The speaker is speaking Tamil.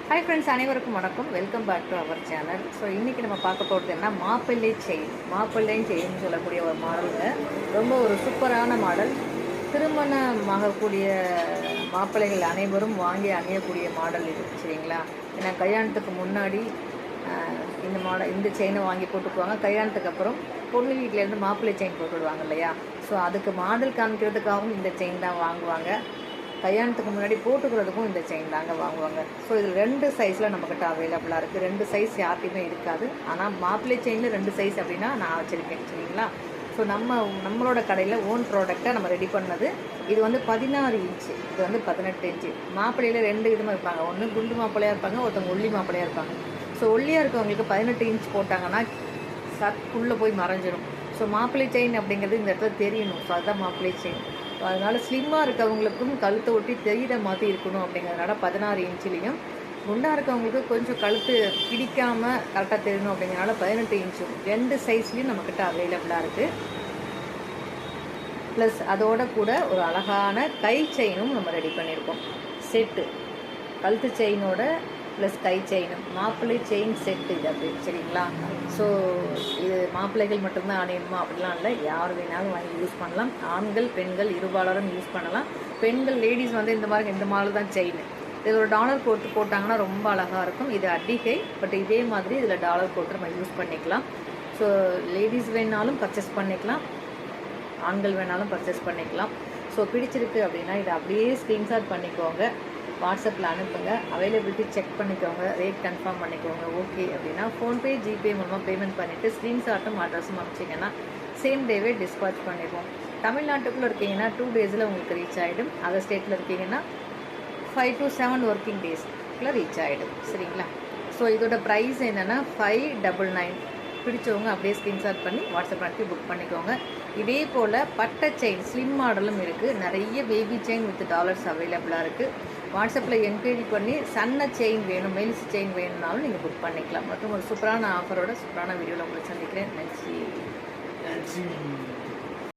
ஹாய் ஃப்ரெண்ட்ஸ், அனைவருக்கும் வணக்கம். Welcome back to our channel. So இன்றைக்கி நம்ம பார்க்க போகிறது என்ன, மாப்பிள்ளை செயின் சொல்லக்கூடிய ஒரு மாடலுங்க. ரொம்ப ஒரு சூப்பரான மாடல். திருமணமாகக்கூடிய மாப்பிள்ளைகள் அனைவரும் வாங்கி அணியக்கூடிய மாடல் இது, சரிங்களா? ஏன்னா கல்யாணத்துக்கு முன்னாடி இந்த செயினை வாங்கி போட்டுக்குவாங்க. கல்யாணத்துக்கு அப்புறம் பொண்ணு வீட்டிலேருந்து மாப்பிள்ளை செயின் போட்டுவிடுவாங்க இல்லையா? ஸோ அதுக்கு மாடல் காமிக்கிறதுக்காகவும் இந்த செயின் தான் வாங்குவாங்க. கல்யாணத்துக்கு முன்னாடி போட்டுக்கிறதுக்கும் இந்த செயின் தாங்க வாங்குவாங்க. ஸோ இதில் 2 சைஸில் நம்மக்கிட்ட அவைலபிளாக இருக்குது. 2 சைஸ் யார்ட்டையுமே இருக்காது. ஆனால் மாப்பிள்ளை செயினில் 2 சைஸ் அப்படின்னா நான் வச்சுருக்கேன், சரிங்களா? ஸோ நம்மளோட கடையில் ஓன் ப்ராடக்டாக நம்ம ரெடி பண்ணது. இது வந்து 16 இன்ச்சு, இது வந்து 18 இன்ச்சு. மாப்பிள்ளையில் 2 விதமாக இருப்பாங்க. ஒன்று குண்டு மாப்பிள்ளையாக இருப்பாங்க, ஒருத்தவங்க ஒல்லி மாப்பிள்ளையாக இருப்பாங்க. ஸோ ஒல்லியாக இருக்கவங்களுக்கு 18 இன்ச் போட்டாங்கன்னா சர்க்குள்ளே போய் மறைஞ்சிடும். ஸோ மாப்பிள்ளை செயின் அப்படிங்கிறது இந்த இடத்துல தெரியணும். ஸோ அதுதான் மாப்பிள்ளை செயின். அதனால் ஸ்லிம்மாக இருக்கவங்களுக்கும் கழுத்தை ஒட்டி தெரிகிற மாதிரி இருக்கணும் அப்படிங்கிறதுனால 16 இன்ச்சிலையும், குண்டாக இருக்கவங்களுக்கு கொஞ்சம் கழுத்து பிடிக்காமல் கரெக்டாக தெரியணும் அப்படிங்கிறனால 18 இன்ச்சும் 2 சைஸ்லேயும் நம்மக்கிட்ட அவைலபிளாக இருக்குது. ப்ளஸ் அதோட கூட ஒரு அழகான கை செயினும் நம்ம ரெடி பண்ணியிருக்கோம். செட்டு கழுத்து செயினோட ப்ளஸ் கை செயினும், மாப்பிள்ளை செயின் செட்டு இது அப்படி, சரிங்களா? ஸோ இது மாப்பிள்ளைகள் மட்டும்தான் அணியணுமா அப்படிலாம் இல்லை, யார் வேணாலும் வாங்கி யூஸ் பண்ணலாம். ஆண்கள் பெண்கள் இருபாலரும் யூஸ் பண்ணலாம். பெண்கள் லேடிஸ் வந்து இந்த மாதிரி தான் செயின். இது ஒரு டாலர் போட்டாங்கன்னா ரொம்ப அழகாக இருக்கும். இது அடிகை, பட் இதே மாதிரி இதில் டாலர் போட்டு நம்ம யூஸ் பண்ணிக்கலாம். ஸோ லேடிஸ் வேணாலும் பர்ச்சேஸ் பண்ணிக்கலாம், ஆண்கள் வேணாலும் பர்ச்சேஸ் பண்ணிக்கலாம். ஸோ பிடிச்சிருக்கு அப்படின்னா இதை அப்படியே ஸ்க்ரீன்ஷாட் பண்ணிக்கோங்க, வாட்ஸ்அப்பில் அனுப்புங்க. அவைலபிலிட்டி செக் பண்ணிக்கோங்க, ரேட் கன்ஃபார்ம் பண்ணிக்கோங்க. ஓகே அப்படின்னா ஃபோன்பே ஜிபே மூலமாக பேமெண்ட் பண்ணிவிட்டு ஸ்க்ரீன்ஷாட்டும் அட்ரஸும் அனுப்பிச்சிங்கன்னா சேம் டேவே டிஸ்பாச் பண்ணிடுவோம். தமிழ்நாட்டுக்குள்ளே இருக்கீங்கன்னா 2 டேஸில் உங்களுக்கு ரீச் ஆகிடும். அதர் ஸ்டேட்டில் இருக்கீங்கன்னா 5 to 7 ஒர்க்கிங் டேஸ்க்குள்ளே ரீச் ஆகிடும், சரிங்களா? ஸோ இதோட ப்ரைஸ் என்னென்னா 599. பிடிச்சவங்க அப்படியே ஸ்க்ரீன்ஷாட் பண்ணி வாட்ஸ்அப் அனுப்பி புக் பண்ணிக்கோங்க. இதே போல் பட்டை செயின் ஸ்லிம் மாடலும் இருக்குது. நிறைய பேபி செயின் வித் டாலர்ஸ் அவைலபிளாக இருக்குது. வாட்ஸ்அப்பில் என்கொயரி பண்ணி சன்ன செயின் வேணும், மெல்ஸ் செயின் வேணும்னாலும் நீங்கள் புக் பண்ணிக்கலாம். மற்றும் ஒரு சூப்பரான ஆஃபரோட சூப்பரான வீடியோவில் உங்களை சந்திக்கிறேன். நன்றி.